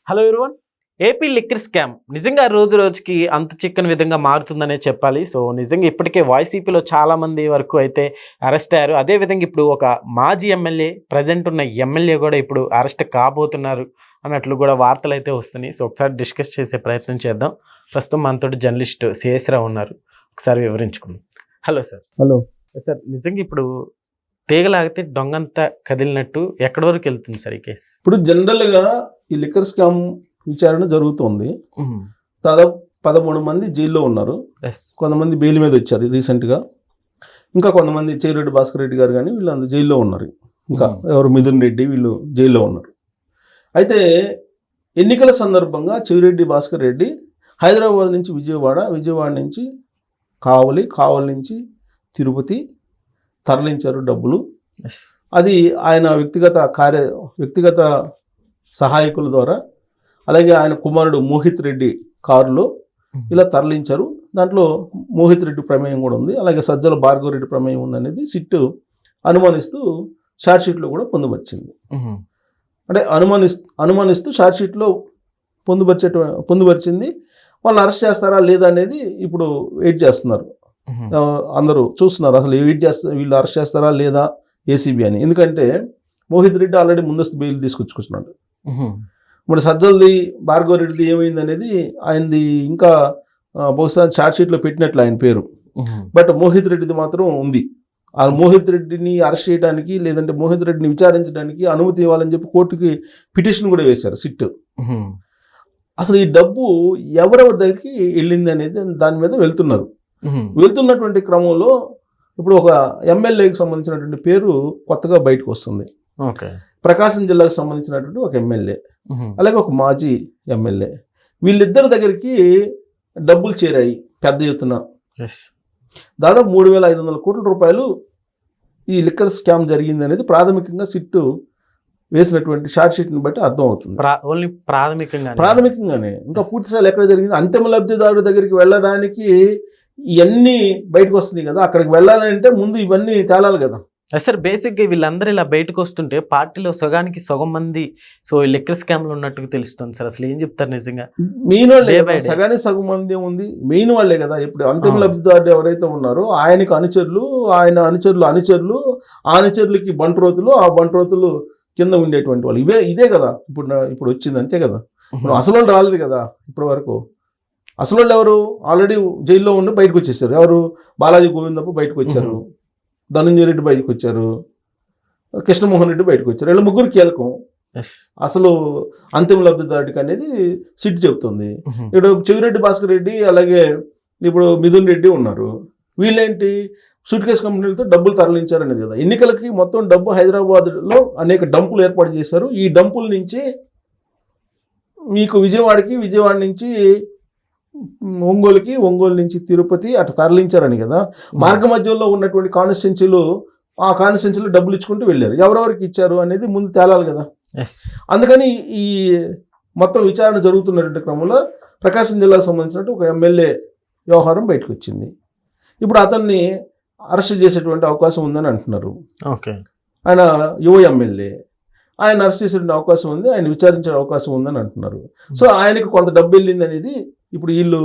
Hello everyone. AP liquor scam నిజంగా రోజు రోజుకి అంత చిక్కని విధంగా మారుతుందనే చెప్పాలి. సో నిజంగా ఇప్పటికే వైసీపీలో చాలా మంది వరకు అయితే అరెస్ట్ అయ్యారు. అదేవిధంగా ఇప్పుడు ఒక మాజీ ఎమ్మెల్యే, ప్రజెంట్ ఉన్న ఎమ్మెల్యే కూడా ఇప్పుడు అరెస్ట్ కాబోతున్నారు అన్నట్లు కూడా వార్తలు అయితే వస్తున్నాయి. సో ఒకసారి డిస్కస్ చేసే ప్రయత్నం చేద్దాం. ప్రస్తుతం మనతోటి జర్నలిస్ట్ సిఎస్ రావు ఉన్నారు. ఒకసారి వివరించుకుందాం. Hello sir. హలో సార్, నిజంగా ఇప్పుడు తీగలాగితే దొంగంతా కదిలినట్టు ఎక్కడి వరకు వెళ్తుంది సార్ ఈ కేసు? ఇప్పుడు జనరల్గా ఈ లిక్కర్ స్కామ్ విచారణ జరుగుతోంది. దాదాపు 13 మంది జైల్లో ఉన్నారు. కొంతమంది బెయిల్ మీద వచ్చారు రీసెంట్గా. ఇంకా కొంతమంది చెవిరెడ్డి భాస్కర్ రెడ్డి గారు కానీ వీళ్ళందరూ జైల్లో ఉన్నారు. ఇంకా ఎవరు మిథున్ రెడ్డి వీళ్ళు జైల్లో ఉన్నారు. అయితే ఎన్నికల సందర్భంగా చెవిరెడ్డి భాస్కర్ రెడ్డి హైదరాబాద్ నుంచి విజయవాడ నుంచి కావలి నుంచి తిరుపతి తరలించారు డబ్బులు. అది ఆయన వ్యక్తిగత సహాయకుల ద్వారా, అలాగే ఆయన కుమారుడు మోహిత్ రెడ్డి కారులో ఇలా తరలించారు. దాంట్లో మోహిత్ రెడ్డి ప్రమేయం కూడా ఉంది, అలాగే సజ్జల భార్గవ రెడ్డి ప్రమేయం ఉందనేది సిట్ అనుమానిస్తూ ఛార్జ్షీట్లో కూడా పొందుపరిచింది. అంటే అనుమానిస్తూ ఛార్జ్షీట్లో పొందుపరిచింది. వాళ్ళని అరెస్ట్ చేస్తారా లేదా అనేది ఇప్పుడు వెయిట్ చేస్తున్నారు. అందరూ చూస్తున్నారు అసలు వీళ్ళు అరెస్ట్ చేస్తారా లేదా ఏసీబీ అని. ఎందుకంటే మోహిత్ రెడ్డి ఆల్రెడీ ముందస్తు బెయిల్ తీసుకొచ్చుకుంటున్నాడు. మరి సజ్జల్ది భార్గవ రెడ్డిది ఏమైంది అనేది ఆయనది ఇంకా బహుశా ఛార్జ్షీట్లో పెట్టినట్లు ఆయన పేరు. బట్ మోహిత్ రెడ్డిది మాత్రం ఉంది. ఆ మోహిత్ రెడ్డిని అరెస్ట్ చేయడానికి లేదంటే మోహిత్ రెడ్డిని విచారించడానికి అనుమతి ఇవ్వాలని చెప్పి కోర్టుకి పిటిషన్ కూడా వేశారు సిట్. అసలు ఈ డబ్బు ఎవరెవరి దగ్గరికి వెళ్ళింది అనేది దాని మీద వెళ్తున్నటువంటి క్రమంలో ఇప్పుడు ఒక ఎమ్మెల్యేకి సంబంధించినటువంటి పేరు కొత్తగా బయటకు వస్తుంది. ప్రకాశం జిల్లాకు సంబంధించినటువంటి ఒక ఎమ్మెల్యే, అలాగే ఒక మాజీ ఎమ్మెల్యే, వీళ్ళిద్దరి దగ్గరికి డబ్బులు చేరాయి పెద్ద ఎత్తున. దాదాపు 3,500 కోట్ల రూపాయలు ఈ లిక్కర్ స్కామ్ జరిగింది అనేది ప్రాథమికంగా సిట్టు వేసినటువంటి ఛార్జ్షీట్ని బట్టి అర్థం అవుతుంది. ఓన్లీ ప్రాథమికంగానే, ఇంకా పూర్తిస్థాయిలో ఎక్కడ జరిగింది, అంతిమ లబ్ధిదారుడి దగ్గరికి వెళ్ళడానికి ఇవన్నీ బయటకు వస్తున్నాయి కదా. అక్కడికి వెళ్ళాలంటే ముందు ఇవన్నీ తేలాలి కదా సార్. బేసిక్గా వీళ్ళందరూ ఇలా బయటకు వస్తుంటే పార్టీలో సగానికి సగం మంది సో ఈ లిక్కర్ స్కామ్లో ఉన్నట్టుగా తెలుస్తుంది సార్. అసలు ఏం చెప్తారు నిజంగా? మెయిన్ వాళ్ళే, సగానికి సగం మంది ఉంది, మెయిన్ వాళ్ళే కదా. ఇప్పుడు అంతిమ లబ్ధిదారుడు ఎవరైతే ఉన్నారో ఆయనకు అనుచరులు, ఆయన అనుచరులు ఆ అనుచరులకి బంట్రోతులు, ఆ బంట్రోతులు కింద ఉండేటువంటి వాళ్ళు ఇదే కదా ఇప్పుడు వచ్చింది, అంతే కదా. అసలు వాళ్ళు రాలేదు కదా ఇప్పటి వరకు. అసలు వాళ్ళు ఎవరు? ఆల్రెడీ జైల్లో ఉండి బయటకు వచ్చేసారు. ఎవరు? బాలాజీ గోవిందప్ప బయటకు వచ్చారు, ధనంజయ రెడ్డి బయటకు వచ్చారు, కృష్ణమోహన్ రెడ్డి బయటకు వచ్చారు. వీళ్ళ ముగ్గురు కీలకం అసలు అంతిమ లబ్ధిదారుడికి అనేది సిట్ చెబుతుంది. ఇప్పుడు చెవిరెడ్డి భాస్కర్ రెడ్డి అలాగే ఇప్పుడు మిథున్ రెడ్డి ఉన్నారు. వీళ్ళేంటి సూట్ కేసు కంపెనీలతో డబ్బులు తరలించారనేది కదా. ఎన్నికలకి మొత్తం డబ్బు హైదరాబాద్లో అనేక డంపులు ఏర్పాటు చేశారు. ఈ డంపుల నుంచి మీకు విజయవాడ నుంచి ఒంగోలు నుంచి తిరుపతి అటు తరలించారని కదా. మార్గ మధ్యలో ఉన్నటువంటి ఆ కాన్స్టిట్యున్సీలో డబ్బులు ఇచ్చుకుంటూ వెళ్ళారు. ఎవరెవరికి ఇచ్చారు అనేది ముందు తేలాలి కదా. అందుకని ఈ మొత్తం విచారణ జరుగుతున్నటువంటి క్రమంలో ప్రకాశం జిల్లాకు సంబంధించినట్టు ఒక ఎమ్మెల్యే వ్యవహారం బయటకు వచ్చింది. ఇప్పుడు అతన్ని అరెస్ట్ చేసేటువంటి అవకాశం ఉందని అంటున్నారు. ఆయన యువ ఎమ్మెల్యే, ఆయన అరెస్ట్ చేసేటువంటి అవకాశం ఉంది, ఆయన విచారించే అవకాశం ఉందని అంటున్నారు. సో ఆయనకు కొంత డబ్బు వెళ్ళింది అనేది ఇప్పుడు వీళ్ళు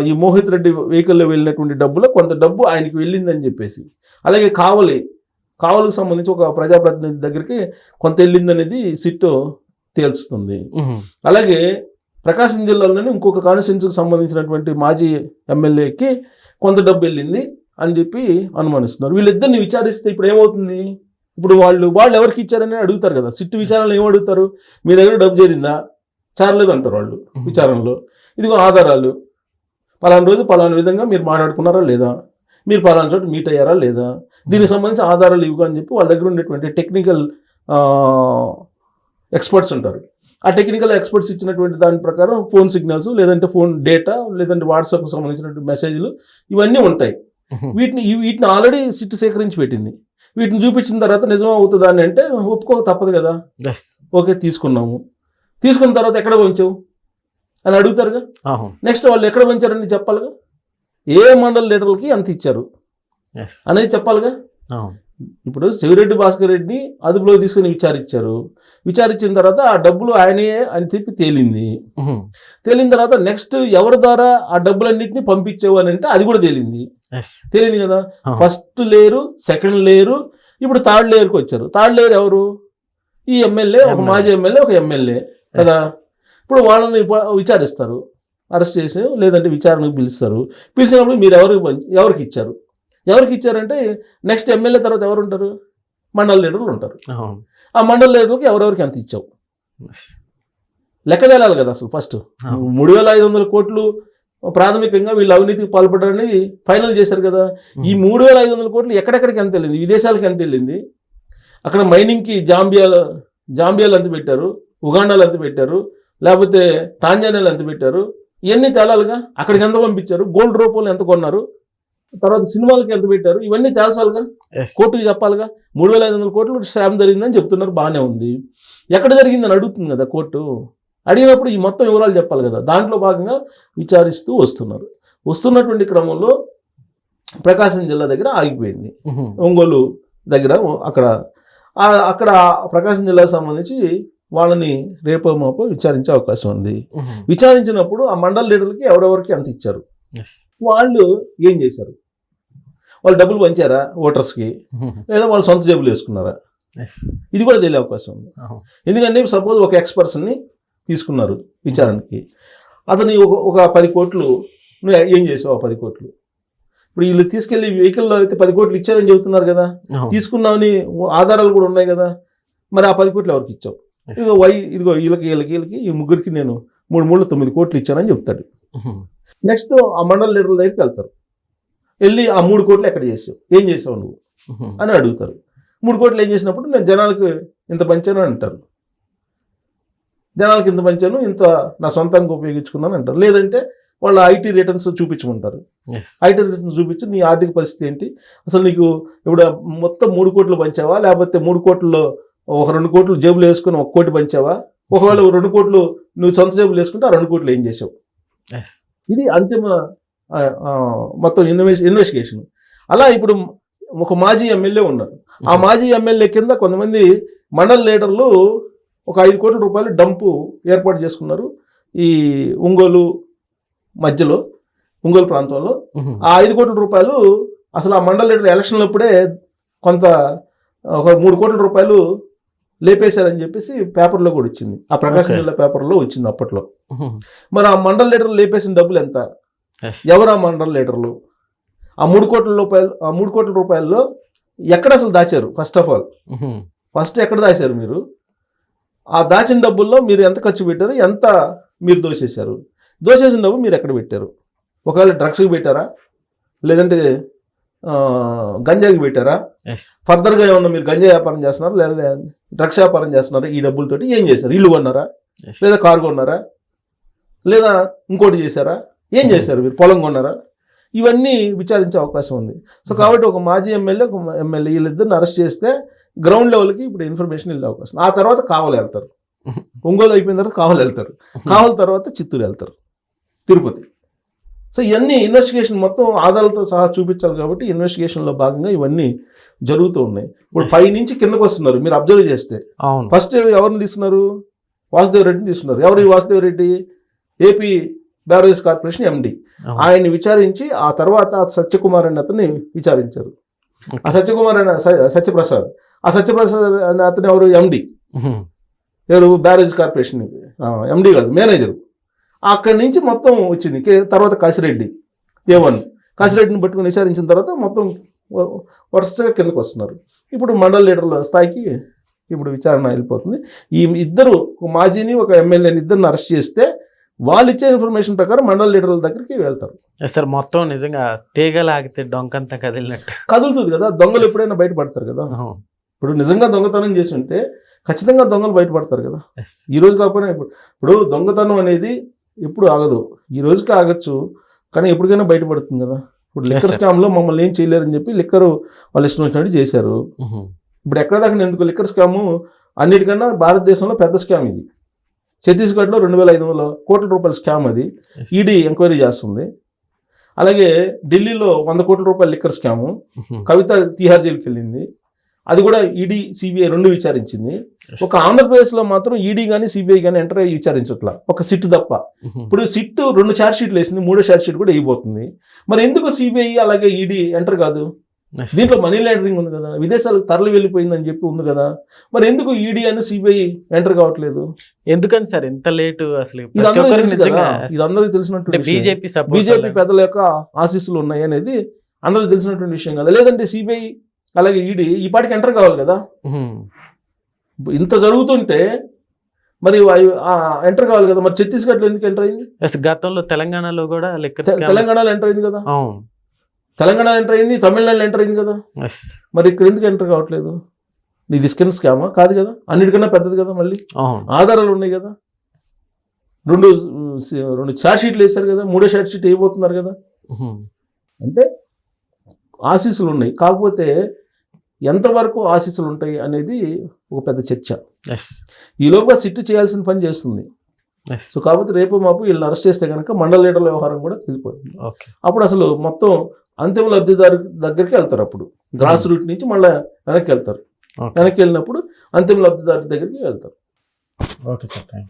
ఈ మోహిత్ రెడ్డి వెహికల్లో వెళ్ళినటువంటి డబ్బులో కొంత డబ్బు ఆయనకి వెళ్ళిందని చెప్పేసి, అలాగే కావలికి సంబంధించి ఒక ప్రజాప్రతినిధి దగ్గరికి కొంత వెళ్ళింది అనేది సిట్ తేల్చుతుంది. అలాగే ప్రకాశం జిల్లాలోనే ఇంకొక కాన్స్టిట్యున్సీకి సంబంధించినటువంటి మాజీ ఎమ్మెల్యేకి కొంత డబ్బు వెళ్ళింది అని చెప్పి అనుమానిస్తున్నారు. వీళ్ళిద్దరిని విచారిస్తే ఇప్పుడు ఏమవుతుంది? ఇప్పుడు వాళ్ళు ఎవరికి ఇచ్చారని అడుగుతారు కదా. సిట్టు విచారణలో ఏమడుగుతారు? మీ దగ్గర డబ్బు చేరిందా? చేరలేదు అంటారు వాళ్ళు విచారణలో. ఇదిగో ఆధారాలు, పలానా రోజు పలానా విధంగా మీరు మాట్లాడుకున్నారా లేదా, మీరు పలానా చోట మీట్ అయ్యారా లేదా, దీనికి సంబంధించి ఆధారాలు ఇవ్వు అని చెప్పి వాళ్ళ దగ్గర ఉండేటువంటి టెక్నికల్ ఎక్స్పర్ట్స్ ఉంటారు. ఆ టెక్నికల్ ఎక్స్పర్ట్స్ ఇచ్చినటువంటి దాని ప్రకారం ఫోన్ సిగ్నల్స్, లేదంటే ఫోన్ డేటా, లేదంటే వాట్సాప్కి సంబంధించినటువంటి మెసేజ్లు ఇవన్నీ ఉంటాయి. వీటిని ఆల్రెడీ సిట్ సేకరించి పెట్టింది. వీటిని చూపించిన తర్వాత నిజం అవుతుందా అని అంటే ఒప్పుకోక తప్పదు కదా. ఓకే, తీసుకున్న తర్వాత ఎక్కడ పంచావు అని అడుగుతారుగా. నెక్స్ట్ వాళ్ళు ఎక్కడ పంచారని చెప్పాలిగా. ఏ మండల లీడర్లకి అంత ఇచ్చారు అనేది చెప్పాలిగా. ఇప్పుడు శివిరెడ్డి భాస్కర్ రెడ్డిని అదుపులో తీసుకుని విచారించిన తర్వాత ఆ డబ్బులు ఆయనే అని చెప్పి తేలింది. తేలిన తర్వాత నెక్స్ట్ ఎవరి ద్వారా ఆ డబ్బులన్నింటినీ పంపించావు అని అంటే అది కూడా తేలింది కదా. ఫస్ట్ లేయరు, సెకండ్ లేయరు, ఇప్పుడు థర్డ్ లేయర్కి వచ్చారు. థర్డ్ లేయర్ ఎవరు? ఈ ఎమ్మెల్యే, ఒక మాజీ ఎమ్మెల్యే, ఒక ఎమ్మెల్యే కదా. ఇప్పుడు వాళ్ళని విచారిస్తారు, అరెస్ట్ చేసి లేదంటే విచారణకు పిలిచినప్పుడు మీరు ఎవరికి ఇచ్చారంటే నెక్స్ట్ ఎమ్మెల్యే తర్వాత ఎవరు ఉంటారు? మండల లీడర్లు ఉంటారు. ఆ మండల లీడర్లకి ఎవరెవరికి ఎంత ఇచ్చావు లెక్క తేలాలి కదా. అసలు ఫస్ట్ 3,500 కోట్లు ప్రాథమికంగా వీళ్ళు అవినీతికి పాల్పడారని ఫైనల్ చేశారు కదా. ఈ 3,500 కోట్లు ఎక్కడెక్కడికి ఎంత వెళ్ళింది? విదేశాలకు ఎంత వెళ్ళింది? అక్కడ మైనింగ్కి జాంబియాలు ఎంత పెట్టారు, ఉగాండాలు ఎంత పెట్టారు, లేకపోతే టాంజానియాలు ఎంత పెట్టారు, ఇవన్నీ తేలాలిగా. అక్కడికి ఎంత పంపించారు, గోల్డ్ రూపంలో ఎంత కొన్నారు, తర్వాత సినిమాలకి ఎంత పెట్టారు, ఇవన్నీ తేల్చాలిగా, కోర్టుకి చెప్పాలిగా. 3,500 కోట్లు స్కామ్ జరిగిందని చెప్తున్నారు, బాగానే ఉంది. ఎక్కడ జరిగిందని అడుగుతుంది కదా కోర్టు. అడిగినప్పుడు ఈ మొత్తం వివరాలు చెప్పాలి కదా. దాంట్లో భాగంగా విచారిస్తూ వస్తున్నటువంటి క్రమంలో ప్రకాశం జిల్లా దగ్గర ఆగిపోయింది. ఒంగోలు దగ్గర అక్కడ ప్రకాశం జిల్లాకు సంబంధించి వాళ్ళని రేపో మాపో విచారించే అవకాశం ఉంది. విచారించినప్పుడు ఆ మండల లీడర్లకి ఎవరెవరికి ఎంత ఇచ్చారు, వాళ్ళు ఏం చేశారు, వాళ్ళు డబ్బులు పంచారా ఓటర్స్కి, లేదా వాళ్ళు సొంత జేబులు వేసుకున్నారా, ఇది కూడా తెలియ అవకాశం ఉంది. ఎందుకంటే సపోజ్ ఒక ఎక్స్పర్సన్ని తీసుకున్నారు విచారణకి, అతని ఒక 10 కోట్లు నువ్వు ఏం చేసావు? ఆ 10 కోట్లు ఇప్పుడు వీళ్ళు తీసుకెళ్లి వెహికల్లో అయితే 10 కోట్లు ఇచ్చారని చెబుతున్నారు కదా, తీసుకున్నామని ఆధారాలు కూడా ఉన్నాయి కదా. మరి ఆ 10 కోట్లు ఎవరికి ఇచ్చావు? ఇదిగో వీళ్ళకి ఈ ముగ్గురికి నేను 3 కోట్లు ఇచ్చానని చెప్తాడు. నెక్స్ట్ ఆ మండల లీడర్ల దగ్గరికి వెళ్తారు. వెళ్ళి ఆ 3 కోట్లు ఎక్కడ చేసావు, ఏం చేసావు నువ్వు అని అడుగుతారు. 3 కోట్లు ఏం చేసినప్పుడు నేను జనాలకు ఇంత పంచాను అంటారు. జనాలకు ఇంత పంచాను, ఇంత నా సొంతానికి ఉపయోగించుకున్నాను అంటారు. లేదంటే వాళ్ళ ఐటీ రిటర్న్స్ చూపించమంటారు. ఐటీ రిటర్న్స్ చూపించి నీ ఆర్థిక పరిస్థితి ఏంటి, అసలు నీకు ఇప్పుడు మొత్తం 3 కోట్లు పంచావా, లేకపోతే 3 కోట్లలో ఒక 2 కోట్లు జేబులు వేసుకుని 1 కోటి పంచావా, ఒకవేళ 2 కోట్లు నువ్వు సొంత జేబులు వేసుకుంటే ఆ 2 కోట్లు ఏం చేసావు. ఇది అంతిమ మొత్తం ఇన్వెస్టిగేషన్. అలా ఇప్పుడు ఒక మాజీ ఎమ్మెల్యే ఉన్నారు. ఆ మాజీ ఎమ్మెల్యే కింద కొంతమంది మండల లీడర్లు ఒక 5 కోట్ల రూపాయలు డంపు ఏర్పాటు చేసుకున్నారు ఈ ఒంగోలు మధ్యలో, ఒంగోలు ప్రాంతంలో. ఆ 5 కోట్ల రూపాయలు అసలు ఆ మండల లీడర్ ఎలక్షన్లప్పుడే కొంత ఒక 3 కోట్ల రూపాయలు లేపేశారని చెప్పేసి పేపర్లో కూడా వచ్చింది. ఆ ప్రకాశం జిల్లా పేపర్లో వచ్చింది అప్పట్లో. మరి ఆ మండల లీడర్లు లేపేసిన డబ్బులు ఎంత, ఎవరు ఆ మండల లీడర్లు, ఆ 3 కోట్ల రూపాయల్లో ఎక్కడ అసలు దాచారు? ఫస్ట్ ఎక్కడ దాచారు మీరు? ఆ దాచిన డబ్బుల్లో మీరు ఎంత ఖర్చు పెట్టారు, ఎంత మీరు దోచేసిన డబ్బు మీరు ఎక్కడ పెట్టారు? ఒకవేళ డ్రగ్స్కి పెట్టారా, లేదంటే గంజాకి పెట్టారా, ఫర్దర్గా ఏమన్నా మీరు గంజా వ్యాపారం చేస్తున్నారా, లేదా డ్రగ్స్ వ్యాపారం చేస్తున్నారా, ఈ డబ్బులతోటి ఏం చేశారు? ఇల్లు కొన్నారా, లేదా కారు కొన్నారా, లేదా ఇంకోటి చేశారా, ఏం చేశారు? మీరు పొలం కొన్నారా? ఇవన్నీ విచారించే అవకాశం ఉంది. సో కాబట్టి ఒక మాజీ ఎమ్మెల్యే, ఒక ఎమ్మెల్యే, వీళ్ళిద్దరిని అరెస్ట్ చేస్తే గ్రౌండ్ లెవెల్కి ఇప్పుడు ఇన్ఫర్మేషన్ వెళ్ళే అవకాశం. ఆ తర్వాత కావలి వెళ్తారు, ఒంగోలు అయిపోయిన తర్వాత కావలి వెళ్తారు, కావలి తర్వాత చిత్తూరు వెళ్తారు, తిరుపతి. సో ఇవన్నీ ఇన్వెస్టిగేషన్ మొత్తం ఆధారాలతో సహా చూపించాలి కాబట్టి ఇన్వెస్టిగేషన్లో భాగంగా ఇవన్నీ జరుగుతూ ఉన్నాయి. ఇప్పుడు పై నుంచి కిందకు వస్తున్నారు. మీరు అబ్జర్వ్ చేస్తే ఫస్ట్ ఎవరిని తీసుకున్నారు? వాసుదేవ్ రెడ్డిని తీసుకున్నారు. ఎవరు ఈ Vasudev Reddy? AP beverage corporation MD. ఆయన్ని విచారించి ఆ తర్వాత సత్యకుమార్ అనే అతన్ని విచారించారు. ఆ సత్యకుమార్ అనే సత్యప్రసాద్ అనే అతను ఎవరు? ఎండి. ఎవరు? బ్యారేజ్ కార్పొరేషన్ ఎండి కాదు, మేనేజరు. అక్కడి నుంచి మొత్తం వచ్చింది. తర్వాత కాశిరెడ్డి A1 కాశిరెడ్డిని పట్టుకుని విచారించిన తర్వాత మొత్తం వరుసగా కిందకు వస్తున్నారు. ఇప్పుడు మండల లీడర్ల స్థాయికి ఇప్పుడు విచారణ వెళ్ళిపోతుంది. ఈ ఇద్దరు, ఒక మాజీని ఒక ఎమ్మెల్యేని, ఇద్దరిని అరెస్ట్ చేస్తే వాళ్ళు ఇచ్చే ఇన్ఫర్మేషన్ ప్రకారం మండల లీడర్ల దగ్గరికి వెళ్తారు. సార్ మొత్తం నిజంగా తీగలాగితే డొంకంతా కదిలినట్టు కదులుతుంది కదా. దొంగలు ఎప్పుడైనా బయటపడతారు కదా. ఇప్పుడు నిజంగా దొంగతనం చేసి ఉంటే ఖచ్చితంగా దొంగలు బయటపడతారు కదా. ఈ రోజు కాకపోయినా ఇప్పుడు దొంగతనం అనేది ఎప్పుడు ఆగదు. ఈ రోజుకి ఆగచ్చు, కానీ ఎప్పటికైనా బయటపడుతుంది కదా. ఇప్పుడు లిక్కర్ స్కామ్లో మమ్మల్ని ఏం చేయలేరని చెప్పి లిక్కర్ వాళ్ళు ఇష్టం వచ్చినట్టు చేశారు. ఇప్పుడు ఎక్కడ దాకా ఎందుకు లిక్కర్ స్కాము అన్నిటికన్నా భారతదేశంలో పెద్ద స్కామ్ ఇది. ఛత్తీస్గఢ్లో 2,500 కోట్ల రూపాయల స్కామ్ అది. ఈడీ ఎంక్వైరీ చేస్తుంది. అలాగే ఢిల్లీలో 100 కోట్ల రూపాయల లిక్కర్ స్కాము. కవిత తిహార్ జైలుకి వెళ్ళింది. అది కూడా ఈడీ సిబిఐ రెండు విచారించింది. ఒక ఆంధ్రప్రదేశ్లో మాత్రం ఈడీ కానీ సిబిఐ కానీ ఎంటర్ అయ్యి విచారించట్లా, ఒక సిట్ తప్ప. ఇప్పుడు సిట్ 2 ఛార్జ్ షీట్లు వేసింది, 3వ ఛార్జ్ షీట్ కూడా వేయబోతుంది. మరి ఎందుకు సిబిఐ అలాగే ఈడీ ఎంటర్ కాదు? దీంట్లో మనీ లాండరింగ్ ఉంది కదా, విదేశాలకు తరలి వెళ్ళిపోయిందని చెప్పి ఉంది కదా, మరి ఎందుకు ఈడీ అని సిబిఐ ఎంటర్ కావట్లేదు? ఎందుకని సార్ ఇంత లేటు? అసలు ఇది అందరికీ తెలిసినట్టు బీజేపీ పెద్దల యొక్క ఆశీస్సులు ఉన్నాయి అనేది అందరికీ తెలిసినటువంటి విషయం కదా. లేదంటే సిబిఐ అలాగే ఈడీ ఈ పాటికి ఎంటర్ కావాలి కదా. ఇంత జరుగుతుంటే మరి ఎంటర్ కావాలి కదా. మరి ఛత్తీస్గఢ్లో ఎందుకు ఎంటర్ అయింది? గతంలో తెలంగాణలో కూడా తెలంగాణలో ఎంటర్ అయింది కదా, తెలంగాణ ఎంటర్ అయింది, తమిళనాడులో ఎంటర్ అయింది కదా. మరి ఇక్కడ ఎందుకు ఎంటర్ కావట్లేదు? ఇది స్కిన్ స్కామా? కాదు కదా, అన్నిటికన్నా పెద్దది కదా. మళ్ళీ ఆధారాలు ఉన్నాయి కదా, రెండు ఛార్జ్ షీట్లు వేశారు కదా, 3వ ఛార్జ్ షీట్ వేయబోతున్నారు కదా. అంటే ఆశీస్సులు ఉన్నాయి, కాకపోతే ఎంతవరకు ఆశీస్సులు ఉంటాయి అనేది ఒక పెద్ద చర్చ. ఈలోగా సిట్ చేయాల్సిన పని చేస్తుంది. సో కాబట్టి రేపు మాపు వీళ్ళని అరెస్ట్ చేస్తే కనుక మండల లీడర్ల వ్యవహారం కూడా తెలిపోతుంది. అప్పుడు అసలు మొత్తం అంతిమ లబ్ధిదారు దగ్గరికి వెళ్తారు. అప్పుడు గ్రాస్ రూట్ నుంచి మళ్ళీ వెనక్కి వెళ్తారు. వెనక్కి వెళ్ళినప్పుడు అంతిమ లబ్ధిదారు దగ్గరికి వెళ్తారు. Okay sir, thank you.